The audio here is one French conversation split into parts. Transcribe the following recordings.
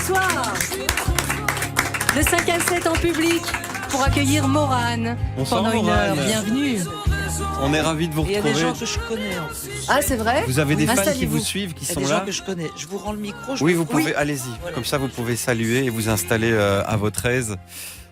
Bonsoir. Le 5 à 7 en public pour accueillir Morane Bonsoir, pendant une Morane. heure. Bienvenue. On est ravis de vous Il y a des retrouver. gens que je connais en plus. Ah, c'est vrai? Vous avez des fans qui Installez-vous. vous suivent, qui Il y a sont des là. gens que je connais. Je vous rends le micro. Oui, vous pouvez, Oui. allez-y. Voilà. Comme ça, vous pouvez saluer et vous installer à votre aise.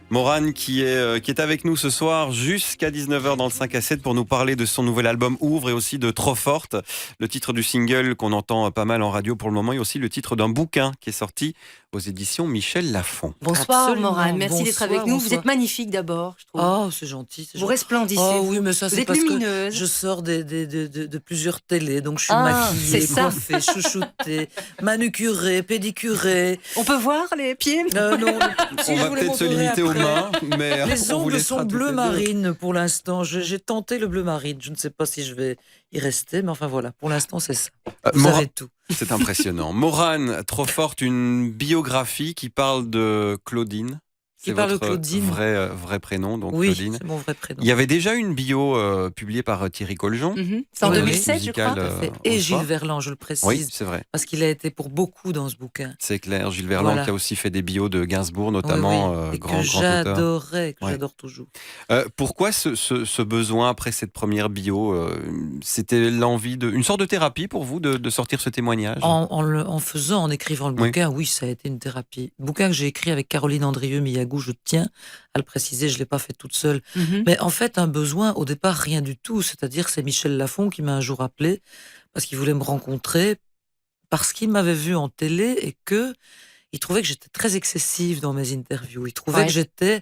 Morane qui est avec nous ce soir jusqu'à 19h dans le 5 à 7 pour nous parler de son nouvel album Ouvre et aussi de Trop Forte, le titre du single qu'on entend pas mal en radio pour le moment et aussi le titre d'un bouquin qui est sorti aux éditions Michel Lafon. Bonsoir Absolument. Morane, merci d'être avec nous. Vous Bonsoir. êtes magnifique d'abord, je trouve. Oh, c'est gentil. Vous resplendissez. Oh oui, mais ça Vous c'est êtes parce lumineuse. que je sors de plusieurs télés, donc je suis Ah, maquillée, c'est ça. coiffée, chouchoutée, manucurée, pédicurée. On peut voir les pieds? Non, si On je va vous les peut-être se montrerai limiter aux après. mains, mais Les on vous ongles laissera sont toutes les bleu deux. marine pour l'instant. J'ai tenté le bleu marine. Je ne sais pas si je vais y rester, mais enfin voilà. Pour l'instant, c'est ça. Vous Mora- savez tout. C'est impressionnant. Morane, Trop Forte, une biographie qui parle de Claudine. Qui C'est parle de votre Claudine. vrai prénom, donc Oui, Claudine. c'est mon vrai prénom. Il y avait déjà une bio publiée par Thierry Coljon. C'est en Oui, 2007, je musical, crois. Tout à fait. Et Gilles Verland, je le précise. Oui, c'est vrai. Parce qu'il a été pour beaucoup dans ce bouquin. C'est clair. Gilles Verland Voilà. qui a aussi fait des bios de Gainsbourg, notamment, Oui, oui. Et grand que auteur. j'adorais, que Ouais. j'adore toujours. Pourquoi ce besoin après cette première bio C'était l'envie une sorte de thérapie pour vous de sortir ce témoignage. En écrivant le Oui. bouquin, oui, ça a été une thérapie. Le bouquin que j'ai écrit avec Caroline Andrieux-Miyagou, je tiens à le préciser, je ne l'ai pas fait toute seule. Mhm. Mais en fait, un besoin, au départ, rien du tout. C'est-à-dire, c'est Michel Lafon qui m'a un jour appelé parce qu'il voulait me rencontrer, parce qu'il m'avait vu en télé et que il trouvait que j'étais très excessive dans mes interviews. Il trouvait Ouais. que j'étais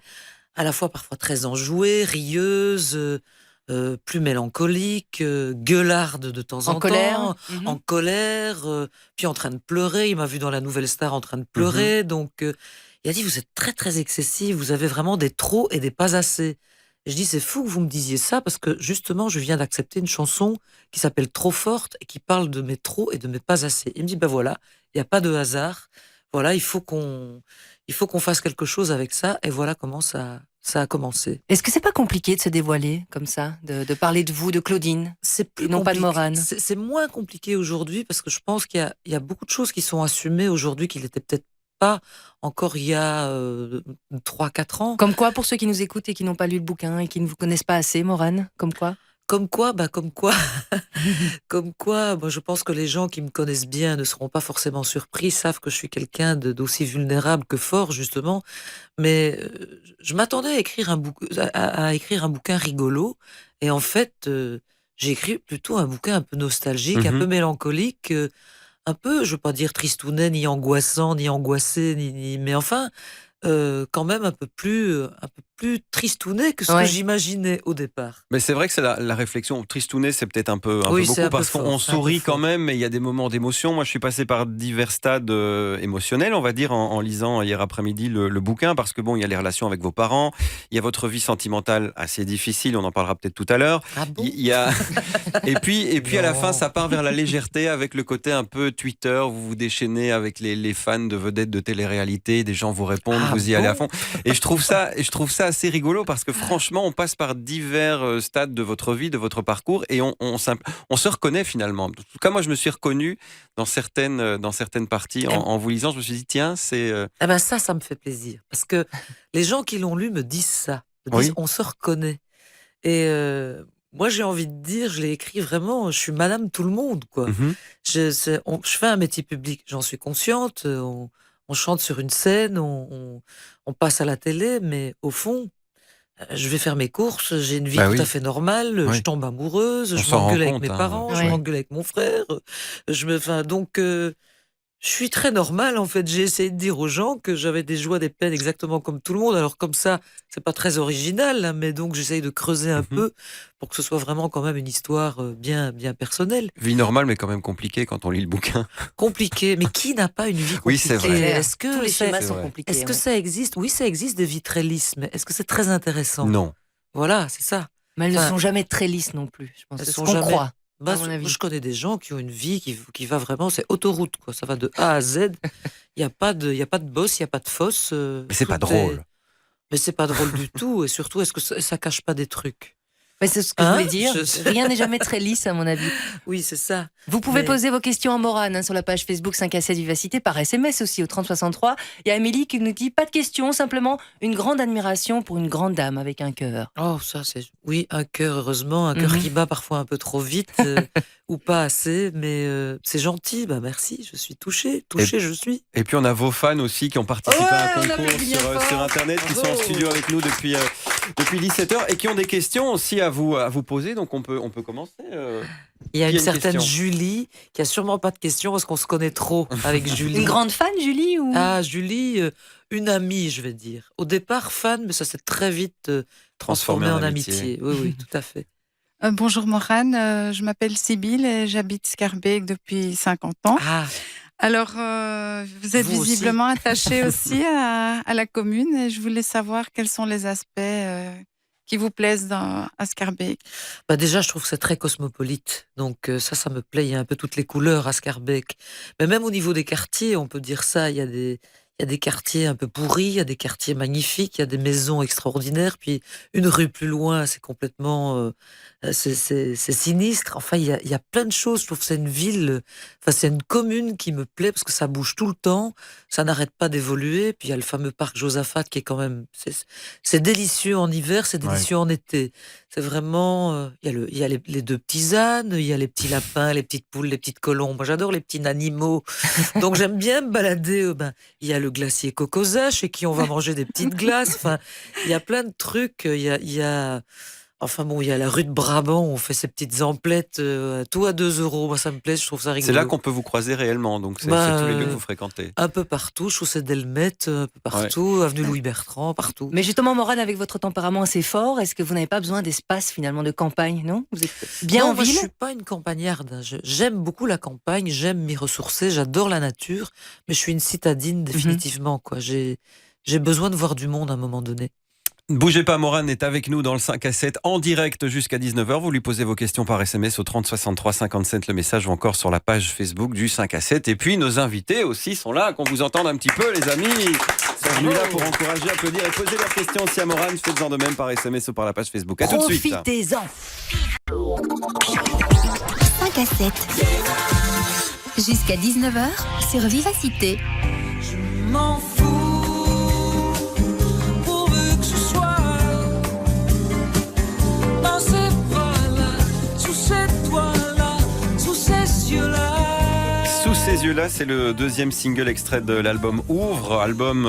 à la fois parfois très enjouée, rieuse, plus mélancolique, gueularde de temps en, En colère. temps, Mhm. en colère, puis en train de pleurer. Il m'a vu dans La Nouvelle Star en train de pleurer. Donc, il a dit, vous êtes très, très excessif. Vous avez vraiment des trop et des pas assez. Et je dis, c'est fou que vous me disiez ça parce que justement, je viens d'accepter une chanson qui s'appelle Trop Forte et qui parle de mes trop et de mes pas assez. Il me dit, ben voilà, il n'y a pas de hasard. Voilà, il faut qu'on fasse quelque chose avec ça. Et voilà comment ça a commencé. Est-ce que c'est pas compliqué de se dévoiler comme ça, de parler de vous, de Claudine? C'est plus Et non pas de compliqué. Morane. C'est moins compliqué aujourd'hui parce que je pense qu'il y a beaucoup de choses qui sont assumées aujourd'hui qu'il n'était peut-être pas encore il y a 3-4 ans. Comme quoi, pour ceux qui nous écoutent et qui n'ont pas lu le bouquin et qui ne vous connaissent pas assez, Morane, comme quoi? Comme quoi, moi, je pense que les gens qui me connaissent bien ne seront pas forcément surpris, savent que je suis quelqu'un d'aussi vulnérable que fort, justement. Mais je m'attendais à écrire à écrire un bouquin rigolo. Et en fait, j'ai écrit plutôt un bouquin un peu nostalgique, un Mhm. peu mélancolique, un peu, je veux pas dire tristounet, ni angoissant, ni angoissé, mais enfin, quand même un peu plus tristounet que ce Ouais. que j'imaginais au départ. Mais c'est vrai que c'est la réflexion. Tristounet, c'est peut-être un peu Oui, beaucoup c'est un peu parce fort, qu'on c'est un peu sourit fort. quand même, mais il y a des moments d'émotion. Moi, je suis passé par divers stades émotionnels, on va dire, en lisant hier après-midi le bouquin, parce que bon, il y a les relations avec vos parents, il y a votre vie sentimentale assez difficile, on en parlera peut-être tout à l'heure. Ah bon? Il y a et puis à la Non. fin, ça part vers la légèreté avec le côté un peu Twitter. Vous vous déchaînez avec les fans de vedettes de télé-réalité, des gens vous répondent, Ah vous y allez à bon? fond. Et je trouve ça assez rigolo parce que franchement, on passe par divers stades de votre vie, de votre parcours, et on se reconnaît finalement. En tout cas, moi, je me suis reconnu dans certaines parties en vous lisant. Je me suis dit, tiens, c'est Eh ben ça me fait plaisir. Parce que les gens qui l'ont lu me disent ça. Me disent, Oui. on se reconnaît. Et moi, j'ai envie de dire, je l'ai écrit vraiment, je suis madame tout le monde, quoi. Mhm. Je fais un métier public, j'en suis consciente. On chante sur une scène, on passe à la télé, mais au fond, je vais faire mes courses, j'ai une vie Bah tout oui. à fait normale, Oui. je tombe amoureuse, On je s'en rend m'engueule avec compte, mes hein. parents, je Ouais. m'engueule avec mon frère. Donc, je suis très normale, en fait. J'ai essayé de dire aux gens que j'avais des joies, des peines exactement comme tout le monde. Alors, comme ça, c'est pas très original, hein, mais donc j'essaye de creuser un Mhm. peu pour que ce soit vraiment quand même une histoire bien, bien personnelle. Vie normale, mais quand même compliquée quand on lit le bouquin. Compliquée. Mais qui n'a pas une vie compliquée? Oui, c'est vrai. Est-ce que Tous les c'est- schémas c'est sont vrai. compliqués. est-ce que ouais. ça existe? Oui, ça existe des vies très lisses, mais est-ce que c'est très intéressant? Non. Voilà, c'est ça. Mais elles ne Enfin, sont jamais très lisses non plus, je pense. elles C'est ce sont qu'on jamais- croit. Bah, à mon avis. moi, je connais des gens qui ont une vie qui va vraiment, c'est autoroute, quoi. Ça va de A à Z. Il n'y a pas de boss, il n'y a pas de fosse. Mais c'est pas tout drôle. Mais c'est pas drôle du tout. Et surtout, est-ce que ça cache pas des trucs? Mais c'est ce que je voulais dire. Rien n'est jamais très lisse, à mon avis. Oui, c'est ça. Vous pouvez poser vos questions à Morane sur la page Facebook 5 à 7 Vivacité, par SMS aussi au 3063. Il y a Amélie qui nous dit pas de questions, simplement une grande admiration pour une grande dame avec un cœur. Oh, ça, c'est. Oui, un cœur, heureusement. Un cœur qui bat parfois un peu trop vite ou pas assez, mais c'est gentil. Bah, merci, je suis touchée. Touchée, je suis. Et puis, on a vos fans aussi qui ont participé à un concours sur Internet, qui sont en studio avec nous depuis 17h et qui ont des questions aussi à vous poser. Donc, on peut commencer. Il y a une question certaine Julie qui a sûrement pas de questions parce qu'on se connaît trop avec Julie. Une grande fan, Julie ou... Ah, Julie, une amie, je vais dire. Au départ, fan, mais ça s'est très vite transformé en amitié. Oui, oui, tout à fait. Bonjour Morane, je m'appelle Sybille et j'habite Scarbeck depuis 50 ans. Ah, Alors, vous êtes Vous aussi. visiblement attachée aussi à la commune et je voulais savoir quels sont les aspects qui vous plaisent à Scarbeck. bah déjà, je trouve que c'est très cosmopolite. Donc ça me plaît. Il y a un peu toutes les couleurs à Scarbeck. Mais même au niveau des quartiers, on peut dire ça. Il y a des quartiers un peu pourris, il y a des quartiers magnifiques, il y a des maisons extraordinaires. Puis une rue plus loin, c'est complètement, c'est sinistre. Enfin, il y a plein de choses. Je trouve que c'est une ville, enfin c'est une commune qui me plaît parce que ça bouge tout le temps, ça n'arrête pas d'évoluer. Puis il y a le fameux parc Josaphat qui est quand même, c'est délicieux en hiver, c'est délicieux en été. C'est vraiment, il y a les deux petits ânes, il y a les petits lapins, les petites poules, les petites colombes. Moi, j'adore les petits animaux. Donc, j'aime bien me balader. Il y a le glacier Cocosa, chez qui on va manger des petites glaces. Enfin, il y a plein de trucs. Enfin bon, il y a la rue de Brabant où on fait ces petites emplettes, tout à 2 euros. Moi, ça me plaît, je trouve ça rigolo. C'est là qu'on peut vous croiser réellement. Donc, c'est tous les lieux que vous fréquentez. Un peu partout, chaussée d'Elmette, un peu partout, avenue Louis Bertrand, partout. Mais justement, Morane, avec votre tempérament assez fort, est-ce que vous n'avez pas besoin d'espace finalement de campagne, non? Vous êtes bien Non, en moi, ville? je suis pas une campagnarde. J'aime beaucoup la campagne, j'aime m'y ressourcer, j'adore la nature, mais je suis une citadine définitivement, quoi. J'ai besoin de voir du monde à un moment donné. Ne bougez pas, Morane est avec nous dans le 5 à 7 en direct jusqu'à 19h. Vous lui posez vos questions par SMS au 30 63 57 le message ou encore sur la page Facebook du 5 à 7. Et puis nos invités aussi sont là, qu'on vous entende un petit peu les amis. Ils sont venus là pour encourager, applaudir et poser leurs questions aussi à Morane. Faites-en de même par SMS ou par la page Facebook. À tout de suite. Profitez-en. 5 à 7. Jusqu'à 19h sur Vivacité. Je m'en fous, pourvu que ce soit dans ces bras-là, sous cette toile-là, sous ces yeux-là. Sous ces yeux-là, c'est le deuxième single extrait de l'album Ouvre, album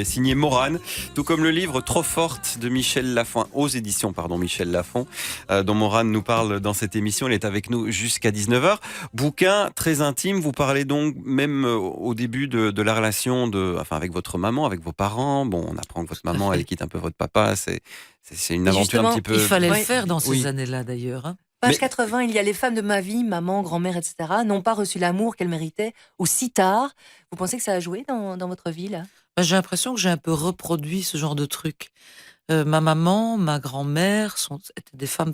signé Morane, tout comme le livre Trop forte de Michel Lafon, aux éditions Michel Lafon, dont Morane nous parle dans cette émission. Elle est avec nous jusqu'à 19h. Bouquin très intime, vous parlez donc même au début de la relation avec votre maman, avec vos parents. Bon, on apprend que votre maman, elle quitte un peu votre papa, c'est une aventure un petit peu... Il fallait Ouais. le faire dans ces Oui. années-là d'ailleurs. Hein. Page 80, il y a les femmes de ma vie, maman, grand-mère, etc., n'ont pas reçu l'amour qu'elles méritaient, ou si tard. Vous pensez que ça a joué dans votre vie, là? Bah, j'ai l'impression que j'ai un peu reproduit ce genre de truc. Ma maman, ma grand-mère étaient des femmes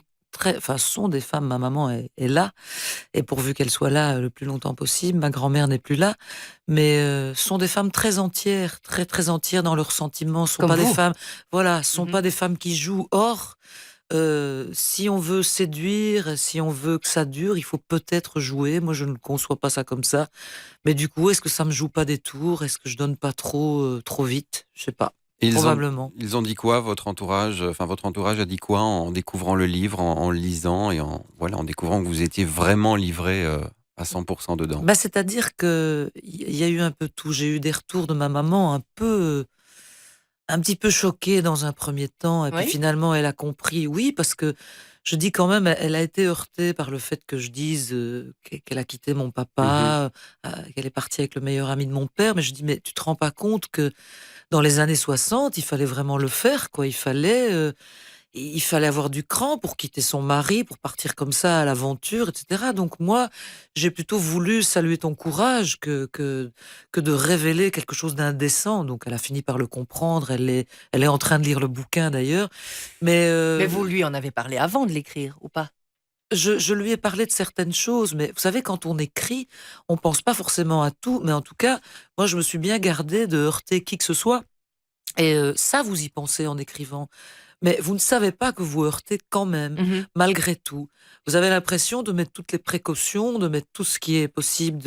sont des femmes. Ma maman est là, et pourvu qu'elle soit là le plus longtemps possible. Ma grand-mère n'est plus là, mais sont des femmes très entières, très très entières dans leurs sentiments. Sont Comme pas vous. des femmes, sont pas des femmes qui jouent. Or, si on veut séduire, si on veut que ça dure, il faut peut-être jouer. Moi, je ne conçois pas ça comme ça. Mais du coup, est-ce que ça me joue pas des tours? Est-ce que je donne pas trop vite? Je sais pas. Probablement. Ils ont dit quoi, votre entourage? Enfin, votre entourage a dit quoi en découvrant le livre, en le lisant et en découvrant que vous étiez vraiment livré à 100% dedans? Bah, c'est-à-dire que il y a eu un peu tout. J'ai eu des retours de ma maman un petit peu choquée dans un premier temps, et puis Oui. finalement elle a compris. Oui, parce que je dis quand même, elle a été heurtée par le fait que je dise qu'elle a quitté mon papa, qu'elle est partie avec le meilleur ami de mon père. Mais je dis, mais tu te rends pas compte que dans les années 60, il fallait vraiment le faire, quoi. Il fallait avoir du cran pour quitter son mari, pour partir comme ça à l'aventure, etc. Donc moi, j'ai plutôt voulu saluer ton courage que de révéler quelque chose d'indécent. Donc elle a fini par le comprendre. Elle est en train de lire le bouquin d'ailleurs. Mais vous lui en avez parlé avant de l'écrire, ou pas? Je lui ai parlé de certaines choses, mais vous savez, quand on écrit, on pense pas forcément à tout. Mais en tout cas, moi, je me suis bien gardée de heurter qui que ce soit. Et ça, vous y pensez en écrivant. mais vous ne savez pas que vous heurtez quand même, Mhm. malgré tout. Vous avez l'impression de mettre toutes les précautions, de mettre tout ce qui est possible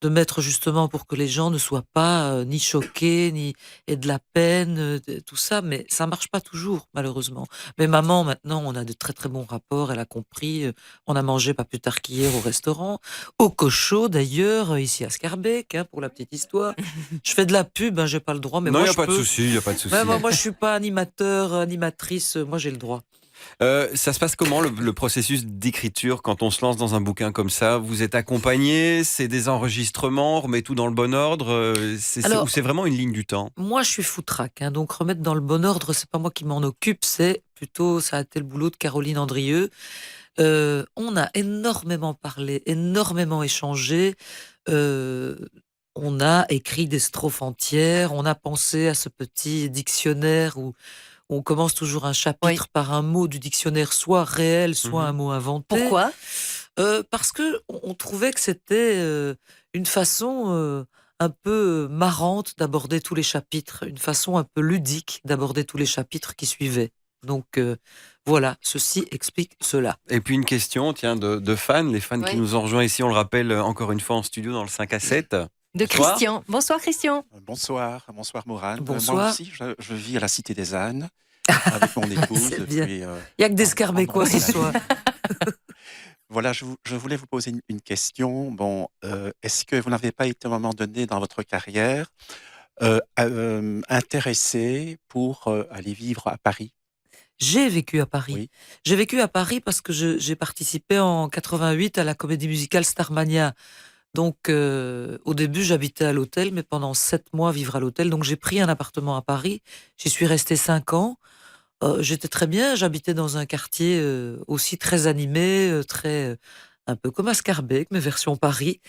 de mettre justement pour que les gens ne soient pas ni choqués, ni aient de la peine, tout ça, mais ça marche pas toujours, malheureusement. Mais maman, maintenant, on a de très très bons rapports, elle a compris, on a mangé pas plus tard qu'hier au restaurant, au Cochot d'ailleurs, ici à Scarbeck, hein, pour la petite histoire. Je fais de la pub, hein, j'ai pas le droit, mais Non, il moi n'y a je pas de peux. souci, il n'y a pas de souci. Ouais, moi, je suis pas animateur, animatrice, moi j'ai le droit. Ça se passe comment le processus d'écriture quand on se lance dans un bouquin comme ça? Vous êtes accompagné, c'est des enregistrements, on remet tout dans le bon ordre, Alors, ou c'est vraiment une ligne du temps? moi je suis foutraque, hein, donc remettre dans le bon ordre, c'est pas moi qui m'en occupe, c'est plutôt, ça a été le boulot de Caroline Andrieux. On a énormément parlé, énormément échangé. euh, on a écrit des strophes entières, on a pensé à ce petit dictionnaire où on commence toujours un Oui. chapitre par un mot du dictionnaire, soit réel, soit un Mhm. mot inventé. Pourquoi? Parce que on trouvait que c'était une façon un peu marrante d'aborder tous les chapitres, une façon un peu ludique d'aborder tous les chapitres qui suivaient. Donc voilà, ceci explique cela. Et puis une question, tiens, de fans, les fans qui Oui. nous ont rejoints ici, on le rappelle encore une fois en studio dans le 5 à 7. De Bonsoir. Christian. Bonsoir Christian. Bonsoir Morane. Moi Bonsoir. aussi, je vis à la Cité des Ânes avec mon épouse C'est bien. depuis. Il y a que des un Scarbécois an. ce soir. Voilà, je voulais vous poser une question. Bon, est-ce que vous n'avez pas été à un moment donné dans votre carrière intéressé pour aller vivre à Paris? J'ai vécu à Paris. Oui. J'ai vécu à Paris parce que j'ai participé en 88 à la comédie musicale Starmania. Donc, au début, j'habitais à l'hôtel, mais pendant 7 mois, vivre à l'hôtel. Donc, j'ai pris un appartement à Paris. J'y suis restée 5 ans. J'étais très bien. J'habitais dans un quartier aussi très animé, un peu comme à Scarbeck, mais version Paris.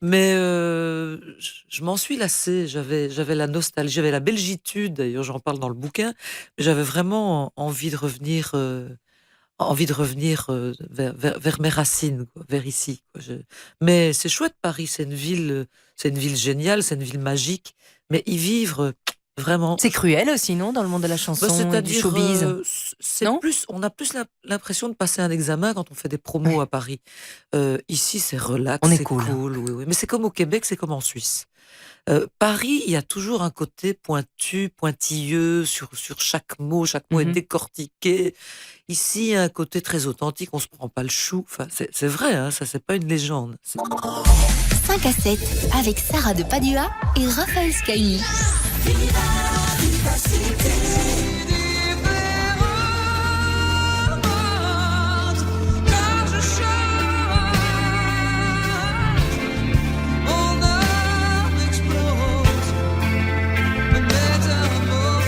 Mais je m'en suis lassée. J'avais la nostalgie, j'avais la belgitude. D'ailleurs, j'en parle dans le bouquin. Mais j'avais vraiment envie de revenir vers mes racines, quoi, vers ici, quoi. Mais c'est chouette, Paris, c'est une ville géniale, c'est une ville magique, mais y vivre, vraiment. C'est cruel aussi, non, dans le monde de la Bah, chanson et du c'est-à-dire, showbiz? c'est Non plus, on a plus l'impression de passer un examen quand on fait des promos à Paris. Ici, c'est relax, On est c'est cool. cool, oui, oui. Mais c'est comme au Québec, c'est comme en Suisse. Paris, il y a toujours un côté pointu, pointilleux sur chaque mot est Mhm. décortiqué. Ici, il y a un côté très authentique, on se prend pas le chou. Enfin, c'est vrai, hein, ça, c'est pas une légende. 5 à 7 avec Sarah de Padua et Raphaël Scaini. Quand je chante, mon âme explose, me métamorphose.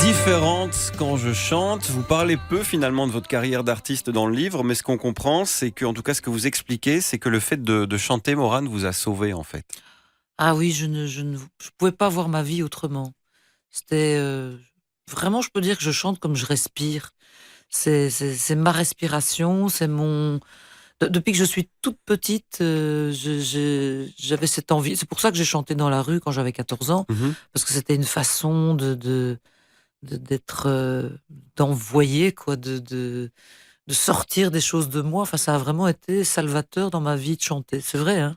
Différente quand je chante. Vous parlez peu finalement de votre carrière d'artiste dans le livre, mais ce qu'on comprend, c'est que, en tout cas, ce que vous expliquez, c'est que le fait de chanter, Morane, vous a sauvé en fait. Ah oui, je pouvais pas voir ma vie autrement. C'était vraiment, je peux dire que je chante comme je respire. C'est ma respiration, c'est mon. Depuis que je suis toute petite, j'avais cette envie. C'est pour ça que j'ai chanté dans la rue quand j'avais 14 ans, Mhm. parce que c'était une façon d'être, d'envoyer, quoi, de sortir des choses de moi. Enfin, ça a vraiment été salvateur dans ma vie de chanter. C'est vrai, hein.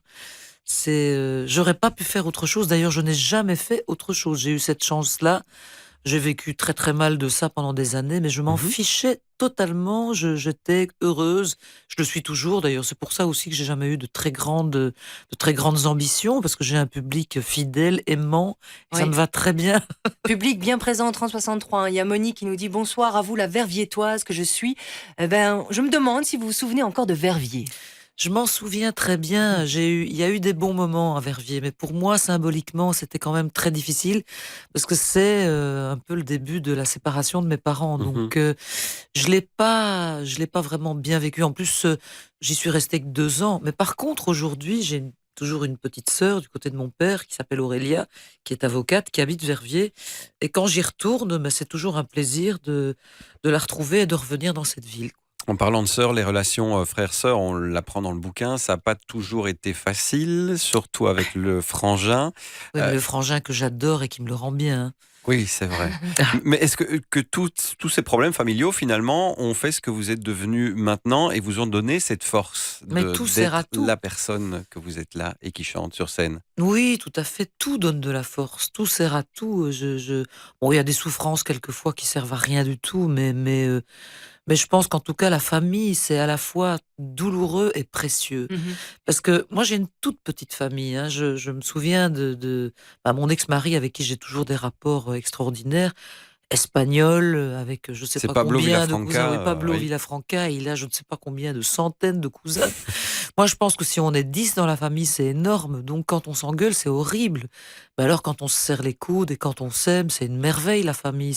J'aurais pas pu faire autre chose. D'ailleurs, je n'ai jamais fait autre chose. J'ai eu cette chance-là. J'ai vécu très très mal de ça pendant des années, mais je m'en Mhm. fichais totalement. J'étais heureuse. Je le suis toujours. D'ailleurs, c'est pour ça aussi que j'ai jamais eu de très grandes ambitions, parce que j'ai un public fidèle, aimant. Et ça Oui. me va très bien. Public bien présent en 3063. Il y a Monique qui nous dit bonsoir à vous, la verviétoise que je suis. Eh ben, je me demande si vous vous souvenez encore de Verviers. Je m'en souviens très bien. Il y a eu des bons moments à Verviers, mais pour moi, symboliquement, c'était quand même très difficile parce que c'est un peu le début de la séparation de mes parents. Mhm. Donc, je l'ai pas vraiment bien vécu. En plus, j'y suis restée que 2 ans. Mais par contre, aujourd'hui, toujours une petite sœur du côté de mon père qui s'appelle Aurélia, qui est avocate, qui habite Verviers. Et quand j'y retourne, ben, c'est toujours un plaisir de la retrouver et de revenir dans cette ville. En parlant de sœurs, les relations frères-sœurs, on l'apprend dans le bouquin, ça n'a pas toujours été facile, surtout avec le frangin. Ouais, mais le frangin que j'adore et qui me le rend bien, hein. Oui, c'est vrai. Mais est-ce que tous ces problèmes familiaux, finalement, ont fait ce que vous êtes devenu maintenant et vous ont donné cette force Mais tout sert à d'être tout. la personne que vous êtes là et qui chante sur scène? Oui, tout à fait. Tout donne de la force. Tout sert à tout. Bon, il y a des souffrances quelquefois qui servent à rien du tout, mais je pense qu'en tout cas, la famille, c'est à la fois douloureux et précieux. Mhm. Parce que moi, j'ai une toute petite famille. Hein. Je me souviens de mon ex-mari avec qui j'ai toujours des rapports extraordinaires. Espagnol, avec je sais C'est pas Pablo combien de cousins. Oui, Villafranca, Pablo oui. Villafranca, il a je ne sais pas combien de centaines de cousins. Moi, je pense que si on est 10 dans la famille, c'est énorme. Donc, quand on s'engueule, c'est horrible. Mais alors, quand on se serre les coudes et quand on s'aime, c'est une merveille, la famille.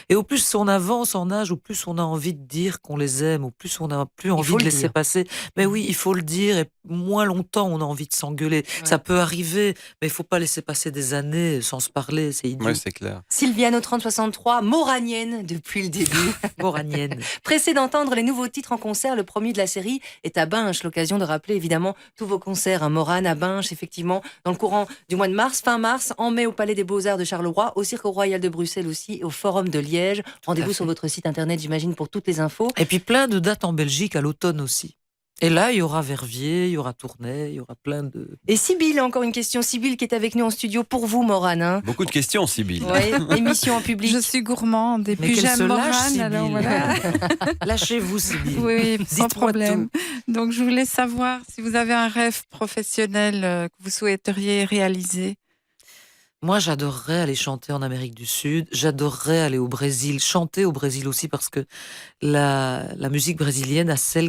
Et au plus on avance en âge, au plus on a envie de dire qu'on les aime, au plus on n'a plus Il envie faut de le laisser dire. passer. Mais oui, il faut le dire. Et moins longtemps, on a envie de s'engueuler. Ouais. Ça peut arriver, mais il faut pas laisser passer des années sans se parler. C'est Oui, idiot. c'est clair. Sylviane au 3063, moranienne depuis le début. Moranienne. Pressée d'entendre les nouveaux titres en concert, le premier de la série est à Binche. L'occasion de rappeler évidemment tous vos concerts. Morane à Binche, effectivement, dans le courant du mois de mars, fin mars, en mai au Palais des Beaux-Arts de Charleroi, au Cirque Royal de Bruxelles aussi, et au Forum de Liège. Rendez-vous sur fait. votre site internet, j'imagine, pour toutes les infos. Et puis plein de dates en Belgique à l'automne aussi. Et là, il y aura Verviers, il y aura Tournai, il y aura plein de... Et Sybille, encore une question. Sybille qui est avec nous en studio pour vous, Morane. Hein. Beaucoup de questions, Sybille. Ouais, émission en public. Je suis gourmande et Mais puis qu'elle se j'aime lâche, Morane, alors Sybille. voilà. Lâchez-vous, Sybille. Oui, sans Dites-moi problème. tout. Donc, je voulais savoir si vous avez un rêve professionnel que vous souhaiteriez réaliser. Moi, j'adorerais aller chanter en Amérique du Sud. J'adorerais aller au Brésil, chanter au Brésil aussi, parce que la musique brésilienne ça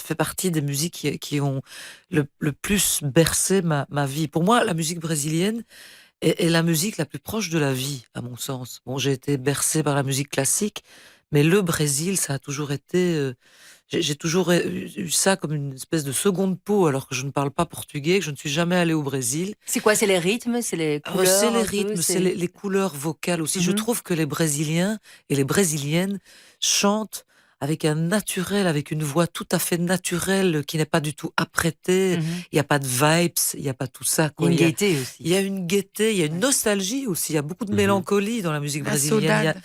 fait partie des musiques qui ont le plus bercé ma vie. Pour moi, la musique brésilienne est la musique la plus proche de la vie, à mon sens. Bon, j'ai été bercé par la musique classique, mais le Brésil, ça a toujours été... j'ai toujours eu ça comme une espèce de seconde peau, alors que je ne parle pas portugais, que je ne suis jamais allée au Brésil. C'est quoi? C'est les rythmes? C'est les couleurs? C'est les un peu, rythmes, c'est les couleurs vocales aussi. Je Mhm. trouve que les Brésiliens et les Brésiliennes chantent avec un naturel, avec une voix tout à fait naturelle, qui n'est pas du tout apprêtée. Mhm. Il n'y a pas de vibes, il n'y a pas tout ça. Il y a Quoi. une Il y a- gaieté aussi. il y a une gaieté, il y a une nostalgie aussi. Il y a beaucoup de Mhm. mélancolie dans la musique La brésilienne. saudade.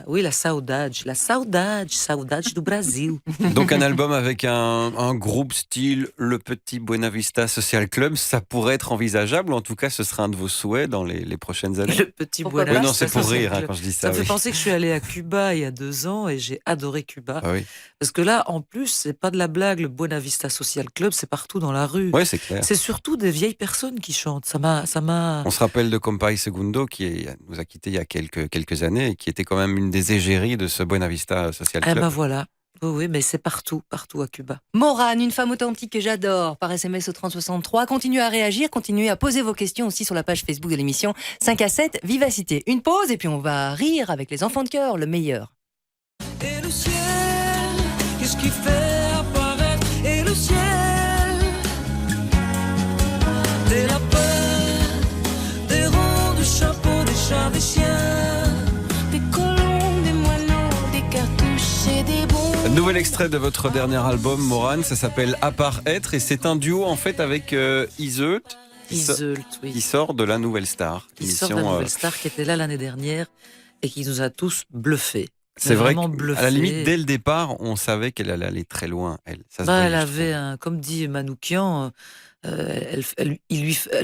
Oui, la saudade du Brasil. Donc un album avec un groupe style le Petit Buena Vista Social Club, ça pourrait être envisageable, ou en tout cas ce sera un de vos souhaits dans les prochaines années. Le petit Pourquoi Buena Oui, non, Vista c'est pour Social rire hein, Club. quand je dis Ça ça. me fait Oui. penser que je suis allée à Cuba il y a 2 ans et j'ai adoré Cuba. Ah oui. Parce que là, en plus, c'est pas de la blague, le Buena Vista Social Club, c'est partout dans la rue. Ouais, c'est clair. C'est surtout des vieilles personnes qui chantent. Ça m'a. On se rappelle de Compay Segundo nous a quittés il y a quelques années et qui était quand même une des égéries de ce Buena Vista Social Eh Club. ben voilà. Oui, mais c'est partout à Cuba. Morane, une femme authentique que j'adore, par SMS au 3063. Continuez à réagir, continuez à poser vos questions aussi sur la page Facebook de l'émission 5 à 7 Vivacité. Une pause et puis on va rire avec les enfants de cœur, le meilleur. Et le ciel, qu'est-ce qui fait apparaître? Et le ciel, des lapins, des ronds, des chapeaux, des chats, des chiens, Des colombes, des moineaux, des cartouches et des bons. Nouvel extrait de votre dernier album, Morane, ça s'appelle À part être et c'est un duo en fait avec Iseult Iseult, oui. qui sort de La Nouvelle Star. Qui sort de la Nouvelle Star, qui était là l'année dernière et qui nous a tous bluffés. C'est vrai vraiment qu'à bluffé. la limite, dès le départ, on savait qu'elle allait aller très loin. Elle, ça se Bah, voyait, elle je avait trouve. comme dit Manoukian, elle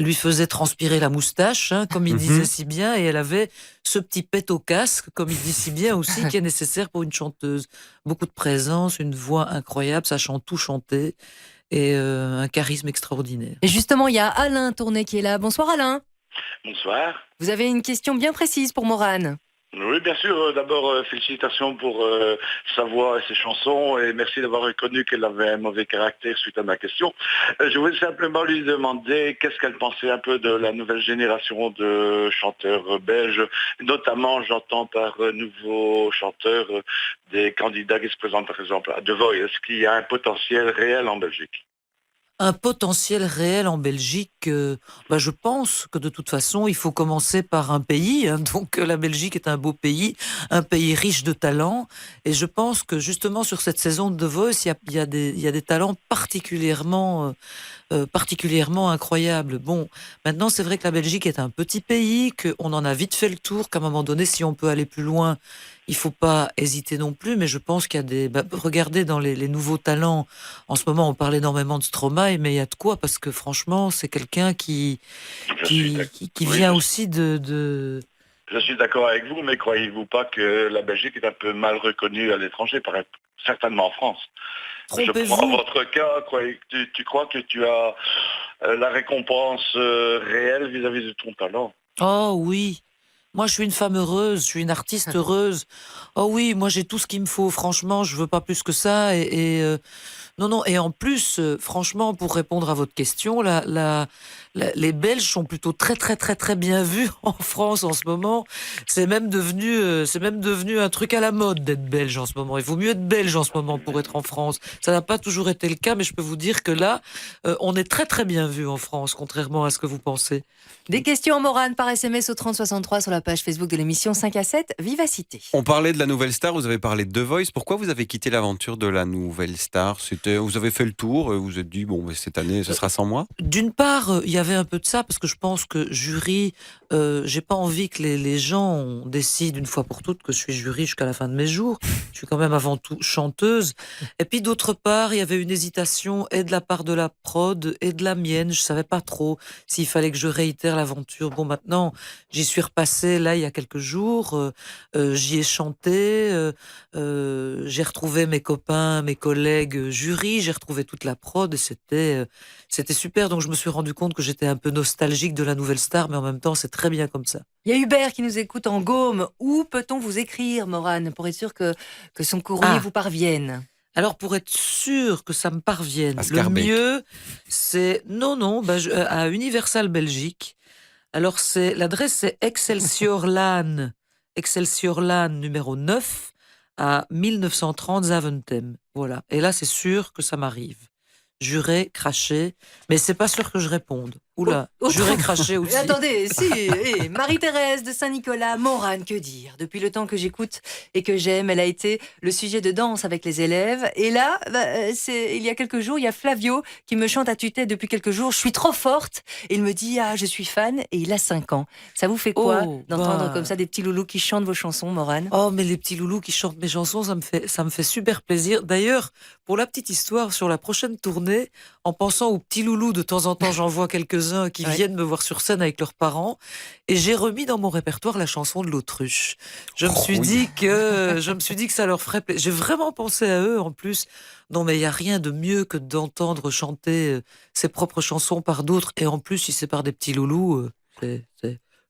lui faisait transpirer la moustache, hein, comme il Mhm. disait si bien, et elle avait ce petit pet au casque, comme il dit si bien aussi, qui est nécessaire pour une chanteuse. Beaucoup de présence, une voix incroyable, sachant tout chanter, et un charisme extraordinaire. Et justement, il y a Alain Tournet qui est là. Bonsoir Alain. Bonsoir. Vous avez une question bien précise pour Morane. Oui, bien sûr. D'abord, félicitations pour sa voix et ses chansons et merci d'avoir reconnu qu'elle avait un mauvais caractère suite à ma question. Je voulais simplement lui demander qu'est-ce qu'elle pensait un peu de la nouvelle génération de chanteurs belges. Notamment, j'entends par nouveaux chanteurs des candidats qui se présentent par exemple à The Voice. Est-ce qu'il y a un potentiel réel en Belgique? Un potentiel réel en Belgique, je pense que de toute façon, il faut commencer par un pays. Hein. Donc la Belgique est un beau pays, un pays riche de talents. Et je pense que justement sur cette saison de The Voice, il y a des talents particulièrement incroyables. Bon, maintenant c'est vrai que la Belgique est un petit pays, qu'on en a vite fait le tour, qu'à un moment donné, si on peut aller plus loin, il faut pas hésiter non plus, mais je pense qu'il y a regardez dans les nouveaux talents, en ce moment on parle énormément de Stromae, mais il y a de quoi, parce que franchement c'est quelqu'un qui vient aussi de... Je suis d'accord avec vous, mais croyez-vous pas que la Belgique est un peu mal reconnue à l'étranger, certainement en France. Je prends votre cas, tu crois que tu as la récompense réelle vis-à-vis de ton talent? Oh oui. Moi, je suis une femme heureuse, je suis une artiste heureuse. Oh oui, moi, j'ai tout ce qu'il me faut. Franchement, je veux pas plus que ça. Non. Et en plus, franchement, pour répondre à votre question, les Belges sont plutôt très, très, très, très bien vus en France en ce moment. C'est même devenu un truc à la mode d'être belge en ce moment. Il vaut mieux être belge en ce moment pour être en France. Ça n'a pas toujours été le cas, mais je peux vous dire que là, on est très, très bien vus en France, contrairement à ce que vous pensez. Des questions, Morane, par SMS au 3063 sur la page Facebook de l'émission 5 à 7, Vivacité. On parlait de la nouvelle star, vous avez parlé de The Voice. Pourquoi vous avez quitté l'aventure de la nouvelle star? Vous avez fait le tour, vous vous êtes dit, bon, cette année, ce sera sans moi? D'une part, il y avait un peu de ça, parce que je pense que jury, j'ai pas envie que les gens décident une fois pour toutes que je suis jury jusqu'à la fin de mes jours. Je suis quand même avant tout chanteuse. Et puis d'autre part, il y avait une hésitation et de la part de la prod et de la mienne. Je savais pas trop s'il fallait que je réitère l'aventure. Bon, maintenant, j'y suis repassée là il y a quelques jours. J'y ai chanté. J'ai retrouvé mes copains, mes collègues jury. J'ai retrouvé toute la prod et c'était super. Donc je me suis rendu compte que j'étais un peu nostalgique de la nouvelle star, mais en même temps, c'est très bien comme ça. Il y a Hubert qui nous écoute en Gaume. Où peut-on vous écrire, Morane, pour être sûr que son courrier vous parvienne? Alors, pour être sûr que ça me parvienne, le Scarbeck. mieux, c'est... à Universal Belgique. Alors, l'adresse, c'est Excelsior Laan numéro 9 à 1930 Zaventem. Voilà. Et là, c'est sûr que ça m'arrive. Juré, craché, mais c'est pas sûr que je réponde. Oula, juré, craché aussi. Mais attendez, si, Marie-Thérèse de Saint-Nicolas, Morane, que dire? Depuis le temps que j'écoute et que j'aime, elle a été le sujet de danse avec les élèves. Et là, il y a quelques jours, il y a Flavio qui me chante à tue-tête depuis quelques jours. Je suis trop forte. Et il me dit, je suis fan. Et il a 5 ans. Ça vous fait quoi d'entendre comme ça des petits loulous qui chantent vos chansons, Morane? Oh, mais les petits loulous qui chantent mes chansons, ça me fait super plaisir. D'ailleurs, pour la petite histoire, sur la prochaine tournée, en pensant aux petits loulous, de temps en temps, j'en vois quelques-uns qui viennent me voir sur scène avec leurs parents, et j'ai remis dans mon répertoire la chanson de l'autruche. Je me suis dit que ça leur ferait plaisir. J'ai vraiment pensé à eux en plus. Non, mais il y a rien de mieux que d'entendre chanter ses propres chansons par d'autres, et en plus si c'est par des petits loulous, c'est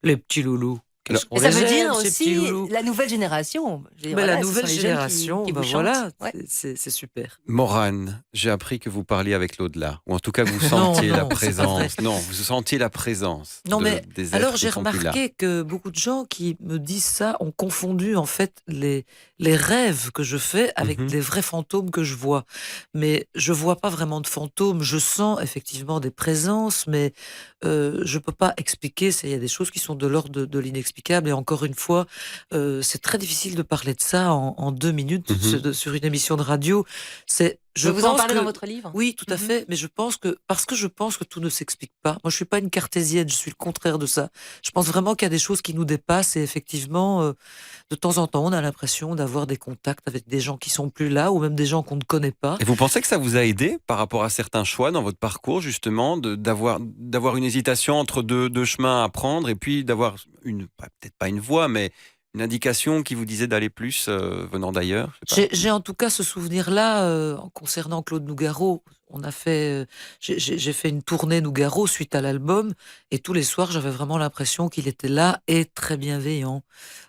les petits loulous. Et ça veut dire aussi la nouvelle génération. La nouvelle génération, voilà, ouais. C'est super. Morane, j'ai appris que vous parliez avec l'au-delà, ou en tout cas vous sentiez la présence. Non, vous sentiez la présence. Non, mais des êtres alors j'ai qui sont plus là. remarqué que beaucoup de gens qui me disent ça ont confondu en fait les rêves que je fais avec les vrais fantômes que je vois. Mais je vois pas vraiment de fantômes. Je sens effectivement des présences, mais je peux pas expliquer. Il y a des choses qui sont de l'ordre de l'inexplicable. Et encore une fois, c'est très difficile de parler de ça en 2 minutes sur une émission de radio. Vous en parlez dans votre livre? Oui, tout à fait. Mais parce que je pense que tout ne s'explique pas. Moi, je suis pas une cartésienne. Je suis le contraire de ça. Je pense vraiment qu'il y a des choses qui nous dépassent et effectivement, de temps en temps, on a l'impression d'avoir des contacts avec des gens qui sont plus là ou même des gens qu'on ne connaît pas. Et vous pensez que ça vous a aidé par rapport à certains choix dans votre parcours, justement, d'avoir une hésitation entre deux chemins à prendre et puis d'avoir peut-être pas une voix, mais une indication qui vous disait d'aller plus venant d'ailleurs? J'ai en tout cas ce souvenir-là concernant Claude Nougaro. J'ai fait une tournée Nougaro suite à l'album et tous les soirs j'avais vraiment l'impression qu'il était là et très bienveillant.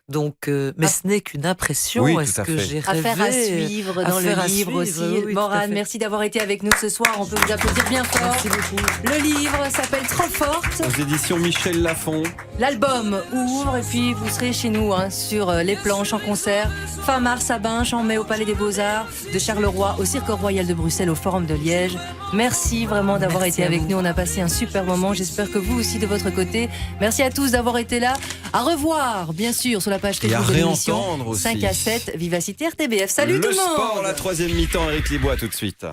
Donc, mais ce n'est qu'une impression. Oui, est-ce que j'ai rêvé? Affaire à suivre dans le livre aussi. Oui, Morane, merci d'avoir été avec nous ce soir. On peut vous applaudir bien fort. Merci beaucoup. Le livre s'appelle Trop forte. Aux éditions Michel Lafon. L'album ouvre et puis vous serez chez nous sur les planches en concert. Fin mars à Binche, en mai au Palais des Beaux-Arts de Charleroi, au Cirque Royal de Bruxelles, au Forum de Liège. collège. Merci vraiment d'avoir Merci été à avec vous. nous. On a passé un super moment. J'espère que vous aussi de votre côté. Merci à tous d'avoir été là. À revoir, bien sûr, sur la page Et à Facebook de l'émission. réentendre aussi. 5 à 7, Vivacité RTBF. Salut le tout le monde. sport, la troisième mi-temps, Eric Libois, tout de suite.